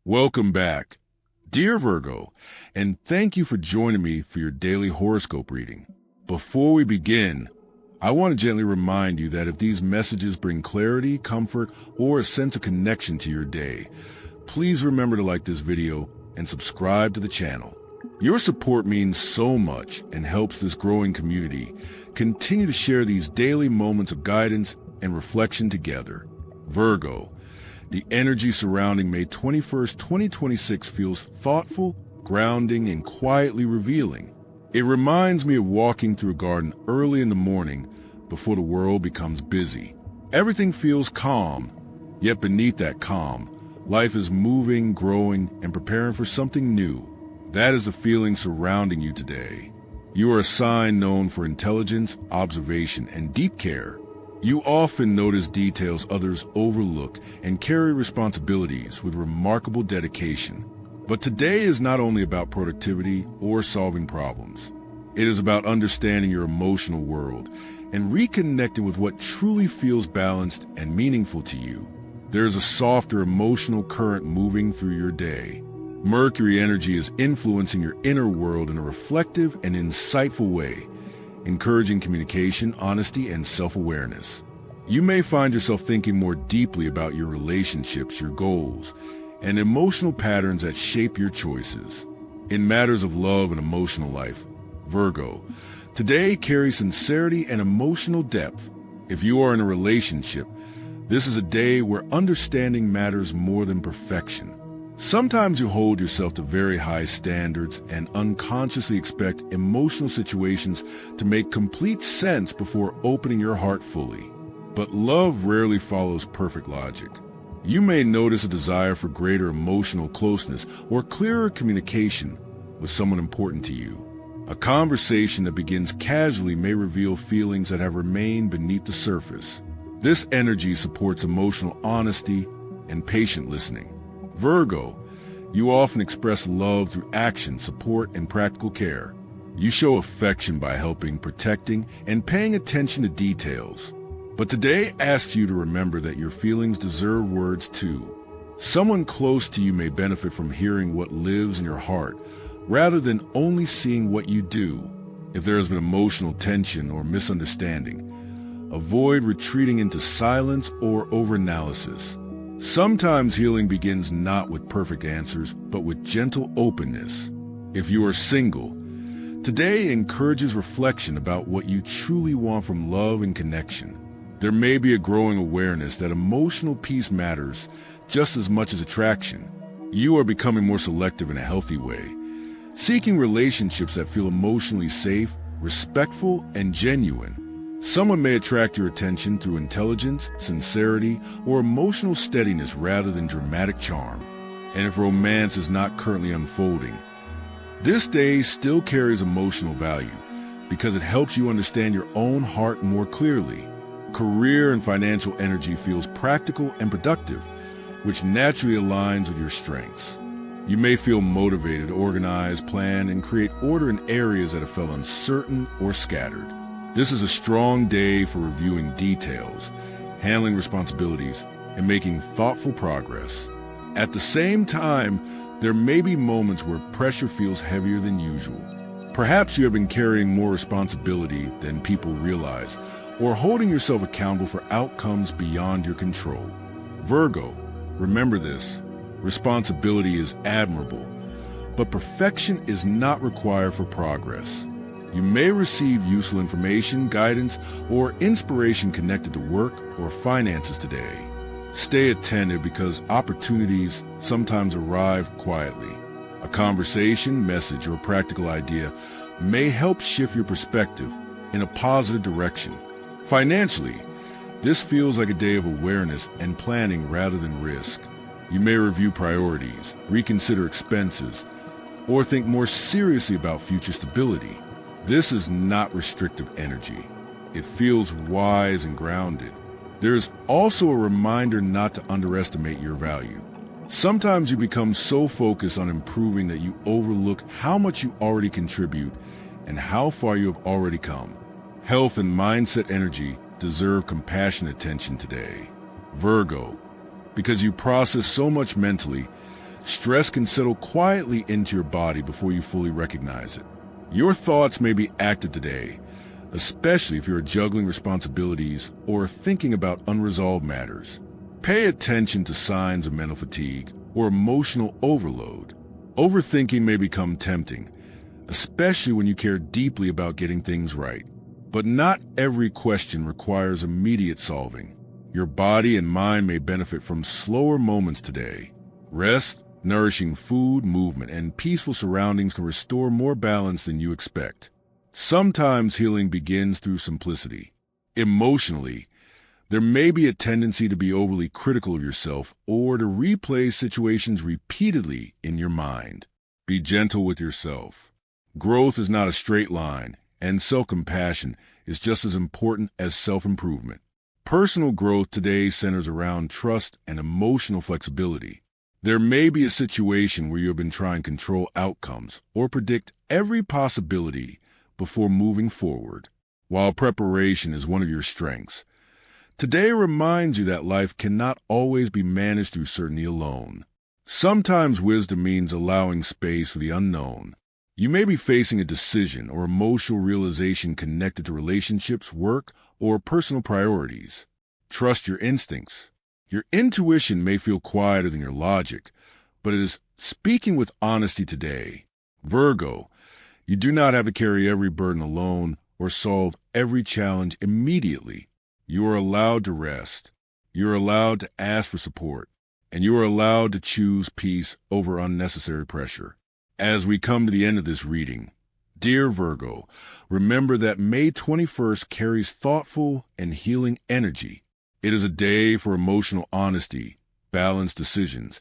Welcome back, dear Virgo, and thank you for joining me for your daily horoscope reading. Before we begin, I want to gently remind you that if these messages bring clarity, comfort, or a sense of connection to your day, please remember to like this video and subscribe to the channel. Your support means so much and helps this growing community continue to share these daily moments of guidance and reflection together. Virgo, the energy surrounding May 21st, 2026 feels thoughtful, grounding, and quietly revealing. It reminds me of walking through a garden early in the morning before the world becomes busy. Everything feels calm, yet beneath that calm, life is moving, growing, and preparing for something new. That is the feeling surrounding you today. You are a sign known for intelligence, observation, and deep care. You often notice details others overlook and carry responsibilities with remarkable dedication. But today is not only about productivity or solving problems. It is about understanding your emotional world and reconnecting with what truly feels balanced and meaningful to you. There is a softer emotional current moving through your day. Mercury energy is influencing your inner world in a reflective and insightful way, encouraging communication, honesty, and self-awareness. You may find yourself thinking more deeply about your relationships, your goals, and emotional patterns that shape your choices. In matters of love and emotional life, Virgo, today carries sincerity and emotional depth. If you are in a relationship, this is a day where understanding matters more than perfection. Sometimes you hold yourself to very high standards and unconsciously expect emotional situations to make complete sense before opening your heart fully. But love rarely follows perfect logic. You may notice a desire for greater emotional closeness or clearer communication with someone important to you. A conversation that begins casually may reveal feelings that have remained beneath the surface. This energy supports emotional honesty and patient listening. Virgo, you often express love through action, support, and practical care. You show affection by helping, protecting, and paying attention to details. But today asks you to remember that your feelings deserve words too. Someone close to you may benefit from hearing what lives in your heart, rather than only seeing what you do. If there has been emotional tension or misunderstanding, avoid retreating into silence or overanalysis. Sometimes healing begins not with perfect answers, but with gentle openness. If you are single, today encourages reflection about what you truly want from love and connection. There may be a growing awareness that emotional peace matters just as much as attraction. You are becoming more selective in a healthy way, seeking relationships that feel emotionally safe, respectful, and genuine. Someone may attract your attention through intelligence, sincerity, or emotional steadiness rather than dramatic charm. And if romance is not currently unfolding, this day still carries emotional value because it helps you understand your own heart more clearly. Career and financial energy feels practical and productive, which naturally aligns with your strengths. You may feel motivated to organize, plan, and create order in areas that have felt uncertain or scattered. This is a strong day for reviewing details, handling responsibilities, and making thoughtful progress. At the same time, there may be moments where pressure feels heavier than usual. Perhaps you have been carrying more responsibility than people realize, or holding yourself accountable for outcomes beyond your control. Virgo, remember this: responsibility is admirable, but perfection is not required for progress. You may receive useful information, guidance, or inspiration connected to work or finances today. Stay attentive because opportunities sometimes arrive quietly. A conversation, message, or practical idea may help shift your perspective in a positive direction. Financially, this feels like a day of awareness and planning rather than risk. You may review priorities, reconsider expenses, or think more seriously about future stability. This is not restrictive energy. It feels wise and grounded. There is also a reminder not to underestimate your value. Sometimes you become so focused on improving that you overlook how much you already contribute and how far you have already come. Health and mindset energy deserve compassionate attention today. Virgo, because you process so much mentally, Stress can settle quietly into your body before you fully recognize it. Your thoughts may be active today, especially if you're juggling responsibilities or thinking about unresolved matters. Pay attention to signs of mental fatigue or emotional overload. Overthinking may become tempting, especially when you care deeply about getting things right. But not every question requires immediate solving. Your body and mind may benefit from slower moments today. Rest, nourishing food, movement, and peaceful surroundings can restore more balance than you expect. Sometimes healing begins through simplicity. Emotionally, there may be a tendency to be overly critical of yourself or to replay situations repeatedly in your mind. Be gentle with yourself. Growth is not a straight line, and self-compassion is just as important as self-improvement. Personal growth today centers around trust and emotional flexibility. There may be a situation where you have been trying to control outcomes or predict every possibility before moving forward. While preparation is one of your strengths, today reminds you that life cannot always be managed through certainty alone. Sometimes wisdom means allowing space for the unknown. You may be facing a decision or emotional realization connected to relationships, work, or personal priorities. Trust your instincts. Your intuition may feel quieter than your logic, but it is speaking with honesty today. Virgo, you do not have to carry every burden alone or solve every challenge immediately. You are allowed to rest. You are allowed to ask for support, and you are allowed to choose peace over unnecessary pressure. As we come to the end of this reading, dear Virgo, remember that May 21st carries thoughtful and healing energy. It is a day for emotional honesty, balanced decisions,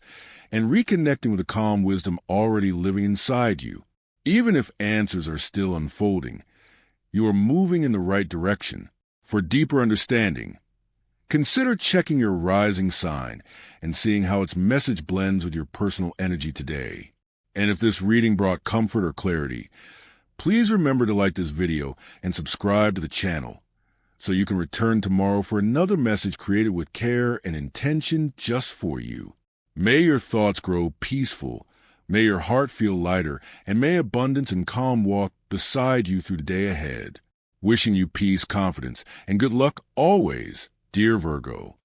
and reconnecting with the calm wisdom already living inside you. Even if answers are still unfolding, you are moving in the right direction. For deeper understanding, consider checking your rising sign and seeing how its message blends with your personal energy today. And if this reading brought comfort or clarity, please remember to like this video and subscribe to the channel so you can return tomorrow for another message created with care and intention just for you. May your thoughts grow peaceful, may your heart feel lighter, and may abundance and calm walk beside you through the day ahead. Wishing you peace, confidence, and good luck always, dear Virgo.